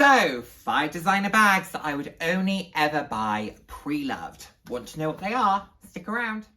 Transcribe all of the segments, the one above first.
So, 5 designer bags that I would only ever buy pre-loved. Want to know what they are? Stick around.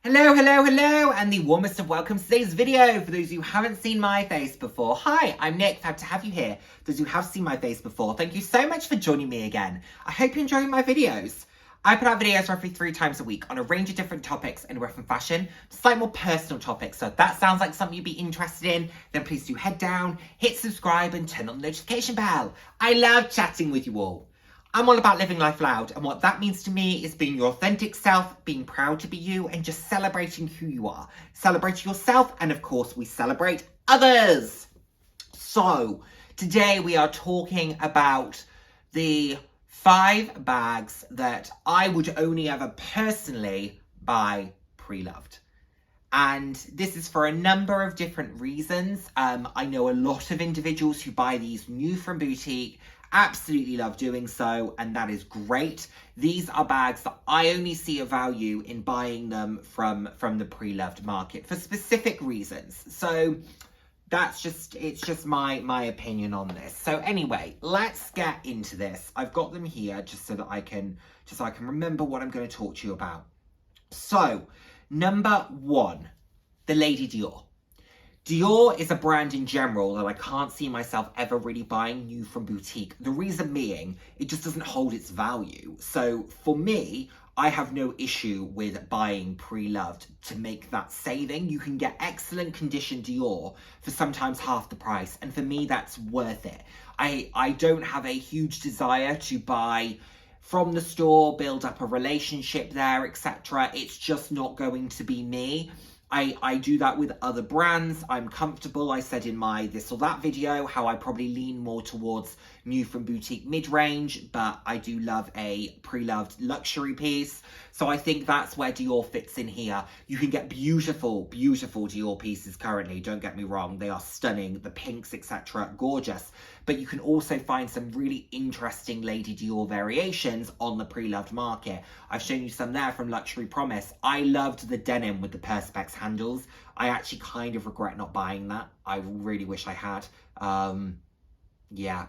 Hello, and the warmest of welcomes to today's video. For those who haven't seen my face before, hi, I'm Nick, glad to have you here. Those who have seen my face before, thank you so much for joining me again. I hope you're enjoying my videos. I put out videos roughly 3 times a week on a range of different topics in wealth and fashion, slightly more personal topics. So if that sounds like something you'd be interested in, then please do head down, hit subscribe and turn on the notification bell. I love chatting with you all. I'm all about living life loud, and what that means to me is being your authentic self, being proud to be you, and just celebrating who you are. Celebrating yourself, and of course, we celebrate others. So, today we are talking about the 5 bags that I would only ever personally buy pre-loved. And this is for a number of different reasons. I know a lot of individuals who buy these new from boutique, absolutely love doing so, and that is great. These are bags that I only see a value in buying them from the pre-loved market for specific reasons. So it's just my opinion on this. So anyway, let's get into this. I've got them here just so I can remember what I'm going to talk to you about. So, number 1, the Lady Dior. Dior is a brand in general that I can't see myself ever really buying new from boutique. The reason being, it just doesn't hold its value. So for me, I have no issue with buying pre-loved to make that saving. You can get excellent condition Dior for sometimes half the price. And for me, that's worth it. I don't have a huge desire to buy from the store, build up a relationship there, etc. It's just not going to be me. I do that with other brands. I'm comfortable. I said in my this or that video how I probably lean more towards new from boutique mid-range, but I do love a pre-loved luxury piece. So I think that's where Dior fits in here. You can get beautiful, beautiful Dior pieces currently. Don't get me wrong. They are stunning. The pinks, etc. Gorgeous. But you can also find some really interesting Lady Dior variations on the pre-loved market. I've shown you some there from Luxury Promise. I loved the denim with the perspex handles. I actually kind of regret not buying that. I really wish I had. Yeah,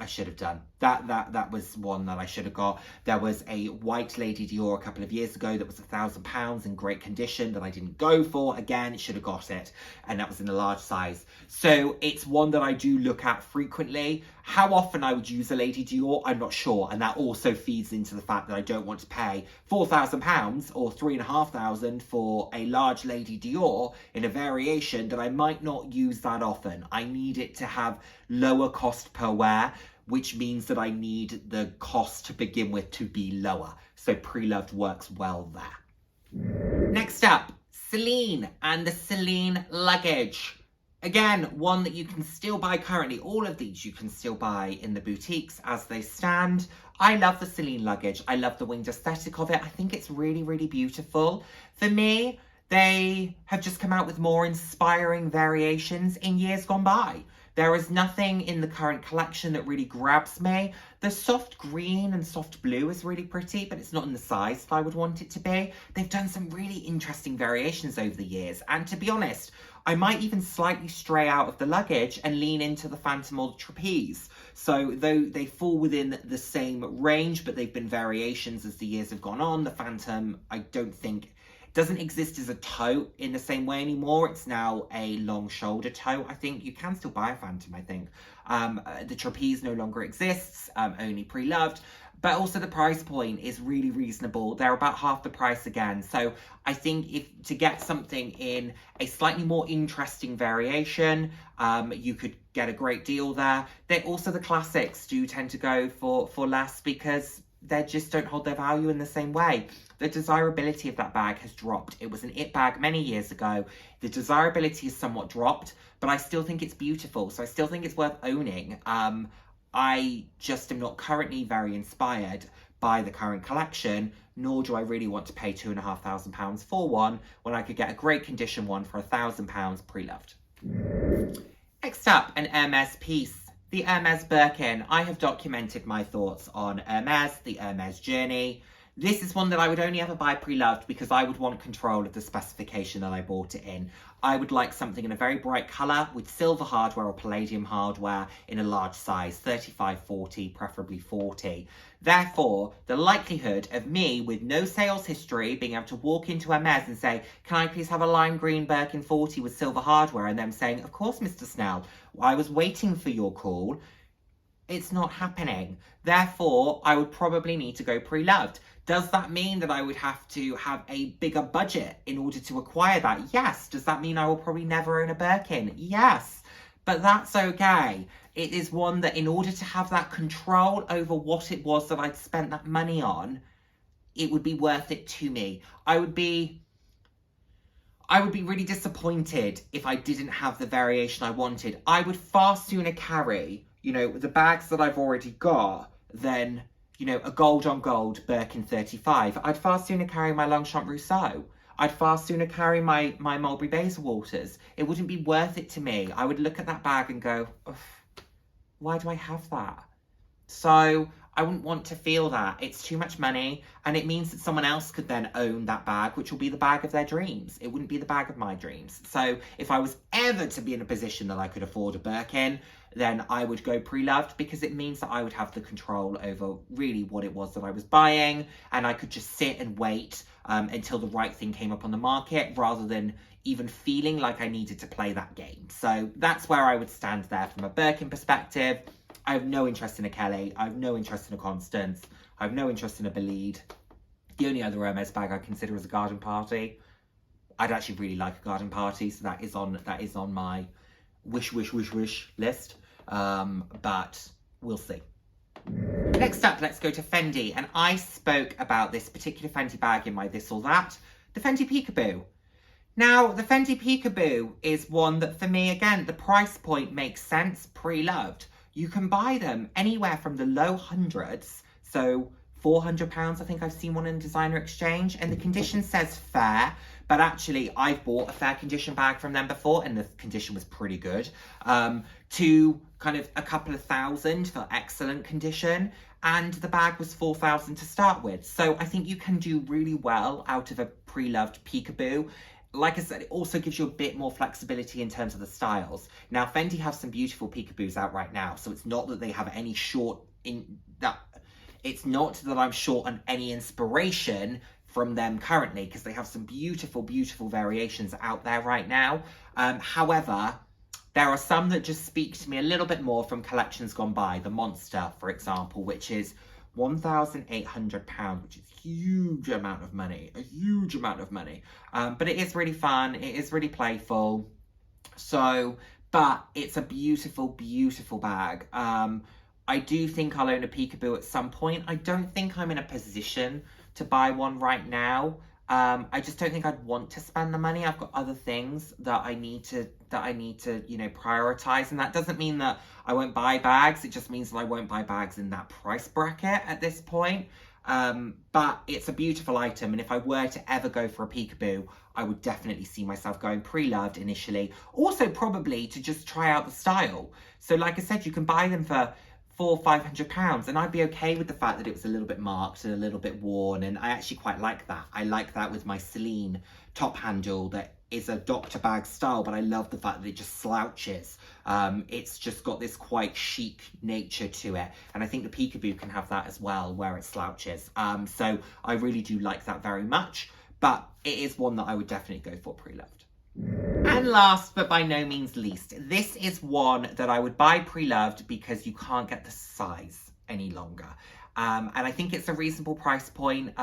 I should have done. That was one that I should have got. There was a white Lady Dior a couple of years ago that was £1,000 in great condition that I didn't go for. Again, should have got it. And that was in a large size. So it's one that I do look at frequently. How often I would use a Lady Dior, I'm not sure. And that also feeds into the fact that I don't want to pay £4,000 or £3,500 for a large Lady Dior in a variation that I might not use that often. I need it to have lower cost per wear, which means that I need the cost to begin with to be lower. So pre-loved works well there. Next up, Celine and the Celine luggage. Again, one that you can still buy currently. All of these you can still buy in the boutiques as they stand. I love the Celine luggage. I love the winged aesthetic of it. I think it's really, really beautiful. For me, they have just come out with more inspiring variations in years gone by. There is nothing in the current collection that really grabs me. The soft green and soft blue is really pretty, but it's not in the size that I would want it to be. They've done some really interesting variations over the years. And to be honest, I might even slightly stray out of the luggage and lean into the Phantom or the Trapeze. So though they fall within the same range, but they've been variations as the years have gone on. The Phantom, I don't think doesn't exist as a tote in the same way anymore. It's now a long shoulder tote. I think you can still buy a Phantom, I think. The Trapeze no longer exists, only pre-loved. But also the price point is really reasonable. They're about half the price again. So I think if to get something in a slightly more interesting variation, you could get a great deal there. Also the classics do tend to go for less because they just don't hold their value in the same way. The desirability of that bag has dropped. It was an it bag many years ago. The desirability is somewhat dropped, but I still think it's beautiful. So I still think it's worth owning. I just am not currently very inspired by the current collection, nor do I really want to pay £2,500 for one when I could get a great condition one for £1,000 pre-loved. Next up, an Hermes piece. the Hermes Birkin. I have documented my thoughts on Hermes, the Hermes journey. This is one that I would only ever buy pre-loved because I would want control of the specification that I bought it in. I would like something in a very bright colour with silver hardware or palladium hardware in a large size, 35, 40, preferably 40. Therefore, the likelihood of me with no sales history being able to walk into Hermes and say, can I please have a lime green Birkin 40 with silver hardware? And them saying, of course, Mr. Snell, I was waiting for your call. It's not happening. Therefore, I would probably need to go pre-loved. Does that mean that I would have to have a bigger budget in order to acquire that? Yes. Does that mean I will probably never own a Birkin? Yes. But that's okay. It is one that in order to have that control over what it was that I'd spent that money on, it would be worth it to me. I would be really disappointed if I didn't have the variation I wanted. I would far sooner carry, you know, the bags that I've already got than, you know, a gold on gold Birkin 35. I'd far sooner carry my Longchamp Rousseau. I'd far sooner carry my Mulberry Bayswaters. It wouldn't be worth it to me. I would look at that bag and go, why do I have that? So I wouldn't want to feel that. It's too much money, and it means that someone else could then own that bag, which will be the bag of their dreams. It wouldn't be the bag of my dreams. So if I was ever to be in a position that I could afford a Birkin, then I would go pre-loved, because it means that I would have the control over really what it was that I was buying, and I could just sit and wait until the right thing came up on the market, rather than even feeling like I needed to play that game. So that's where I would stand there from a Birkin perspective. I have no interest in a Kelly. I have no interest in a Constance. I have no interest in a Belide. The only other Hermes bag I consider is a garden party. I'd actually really like a garden party, so that is on my wish list. But we'll see. Next up, let's go to Fendi. And I spoke about this particular Fendi bag in my This or That, the Fendi Peekaboo. Now, the Fendi Peekaboo is one that, for me, again, the price point makes sense pre-loved. You can buy them anywhere from the low hundreds, so £400, I think I've seen one in Designer Exchange, and the condition says fair, but actually I've bought a fair condition bag from them before, and the condition was pretty good, to kind of a couple of thousand for excellent condition, and the bag was 4,000 to start with. So I think you can do really well out of a pre-loved peekaboo. Like I said, it also gives you a bit more flexibility in terms of the styles. Now, Fendi have some beautiful peekaboos out right now, so it's not that they have any it's not that I'm short on any inspiration from them currently, because they have some beautiful, beautiful variations out there right now. However, there are some that just speak to me a little bit more from collections gone by. The Monster, for example, which is £1,800, which is a huge amount of money, but it is really fun, it is really playful, but it's a beautiful, beautiful bag. I do think I'll own a peekaboo at some point. I don't think I'm in a position to buy one right now. I just don't think I'd want to spend the money. I've got other things that I need to, you know, prioritize. And that doesn't mean that I won't buy bags. It just means that I won't buy bags in that price bracket at this point. But it's a beautiful item. And if I were to ever go for a peekaboo, I would definitely see myself going pre-loved initially. Also probably to just try out the style. So like I said, you can buy them for £400-500, and I'd be okay with the fact that it was a little bit marked and a little bit worn, and I actually quite like that. I like that with my Celine top handle that is a doctor bag style, but I love the fact that it just slouches. It's just got this quite chic nature to it, and I think the peekaboo can have that as well, where it slouches. So I really do like that very much, but it is one that I would definitely go for pre-loved. And last, but by no means least, this is one that I would buy pre-loved because you can't get the size any longer. And I think it's a reasonable price point,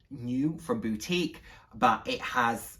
new from boutique, but it has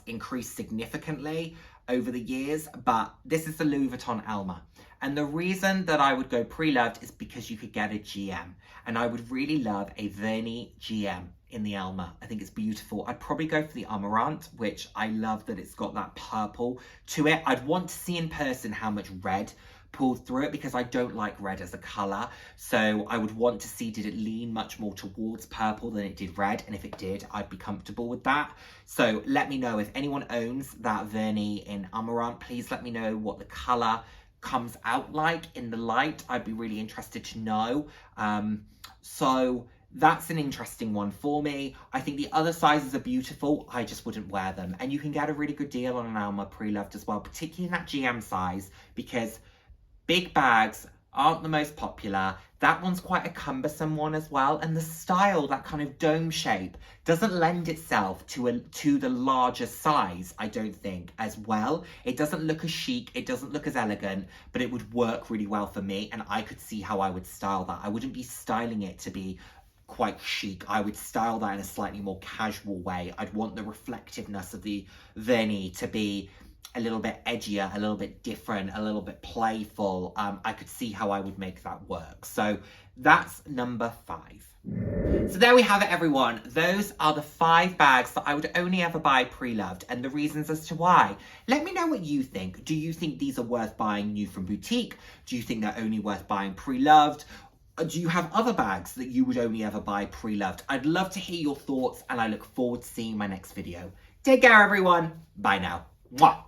increased significantly over the years. But this is the Louis Vuitton Alma. And the reason that I would go pre-loved is because you could get a GM. And I would really love a Vernis GM in the Alma. I think it's beautiful. I'd probably go for the Amaranth, which I love that it's got that purple to it. I'd want to see in person how much red pulled through it, because I don't like red as a colour. So I would want to see, did it lean much more towards purple than it did red? And if it did, I'd be comfortable with that. So let me know if anyone owns that Vernis in Amaranth. Please let me know what the colour comes out like in the light. I'd be really interested to know. So that's an interesting one for me. I think the other sizes are beautiful. I just wouldn't wear them. And you can get a really good deal on an Alma pre-loved as well, particularly in that GM size, because big bags aren't the most popular. That one's quite a cumbersome one as well. And the style, that kind of dome shape, doesn't lend itself to the larger size, I don't think, as well. It doesn't look as chic, it doesn't look as elegant, but it would work really well for me, and I could see how I would style that. I wouldn't be styling it to be quite chic. I would style that in a slightly more casual way. I'd want the reflectiveness of the vernis to be a little bit edgier, a little bit different, a little bit playful. I could see how I would make that work. So that's number 5. So there we have it, everyone. Those are the 5 bags that I would only ever buy pre-loved, and the reasons as to why. Let me know what you think. Do you think these are worth buying new from boutique? Do you think they're only worth buying pre-loved? Do you have other bags that you would only ever buy pre-loved? I'd love to hear your thoughts, and I look forward to seeing my next video. Take care, everyone. Bye now. Mwah.